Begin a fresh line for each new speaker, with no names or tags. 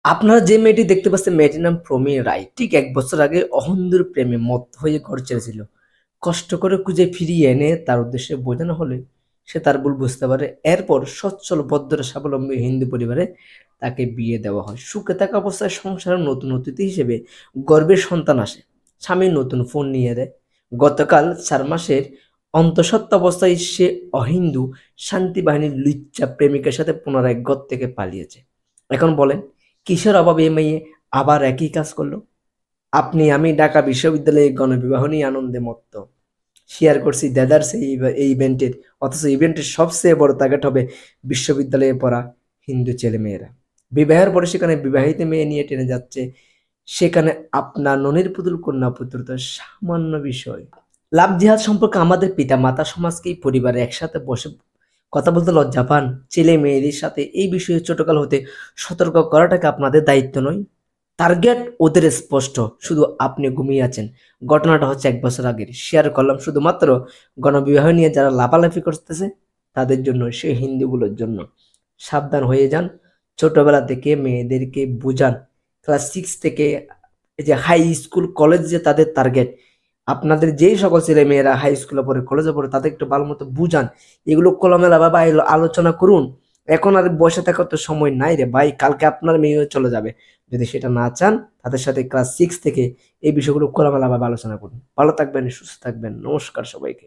আপনারা যে মেয়েটি দেখতে পাচ্ছেন মেয়েটির নাম প্রমি রায়। ঠিক ১ বছর আগে অহন্যর প্রেমে মত্ত হয়ে ঘর ছেড়েছিল। কষ্ট করে খুঁজে ফিরিয়ে এনে তার উদ্দেশ্যে বোঝানো হলে সে তার ভুল বুঝতে পারে। এরপর সচ্ছল ভদ্র স্বাবলম্বী হিন্দু পরিবারে তাকে বিয়ে দেওয়া হয়। সুখে থাকা অবস্থায় সংসারের নতুন অতিথি হিসেবে গর্ভের সন্তান আসে। স্বামী নতুন ফোন নিয়ে দেয়। গতকাল ৪ মাসের অন্তঃসত্ত্বা অবস্থায় সে অহিন্দু শান্তি বাহিনীর লুচ্চা প্রেমিকের সাথে পুনরায় ঘর থেকে পালিয়েছে। এখন বলেন, কিসের অভাবে এই মেয়ে আবার একই কাজ করলো? আপনি আমি ঢাকা বিশ্ববিদ্যালয়ে গণবিবাহ নিয়ে আনন্দে মত্ত। শেয়ার করছি দেদারস এই ইভেন্টের, অথচ ইভেন্টের সবচেয়ে বড় টার্গেট হবে বিশ্ববিদ্যালয়ে পড়া হিন্দু ছেলেমেয়েরা। বিবাহের পরে সেখানে বিবাহিত মেয়ে নিয়ে টেনে যাচ্ছে, সেখানে আপনার ননির পুতুল কন্যা পুত্র তো সামান্য বিষয়। লাভ জিহাদ সম্পর্কে আমাদের পিতা মাতা সমাজকে এই পরিবারে একসাথে বসে কথা বলতে লজ্জা পান। ছেলে মেয়েদের সাথে এই বিষয়ে ছোটকাল হতে সতর্ক করাটাকে আপনাদের দায়িত্ব নয়? টার্গেট ওদের স্পষ্ট, শুধু আপনি ঘুমিয়ে আছেন। ঘটনাটা হচ্ছে ১ বছর আগের। শেয়ার করলাম শুধুমাত্র গণবিবাহ নিয়ে যারা লাফালাফি করতেছে তাদের জন্য, সেই হিন্দুগুলোর জন্য। সাবধান হয়ে যান। ছোটবেলা থেকে মেয়েদেরকে বুঝান। ক্লাস ৬ থেকে এই যে হাই স্কুল, কলেজ যে তাদের টার্গেট, আপনাদের যেই সকল ছেলেমেয়েরা হাই স্কুলে পড়ে, কলেজে পড়ে তাদের একটু ভালো মতো বুঝান। এগুলো খোলামেলাভাবে আলোচনা করুন। এখন আর বসে থাকার তো সময় নাই রে ভাই। কালকে আপনার মেয়েও চলে যাবে। যদি সেটা না চান, তাদের সাথে ক্লাস 6 থেকে এই বিষয়গুলো খোলামেলাভাবে আলোচনা করুন। ভালো থাকবেন, সুস্থ থাকবেন। নমস্কার সবাইকে।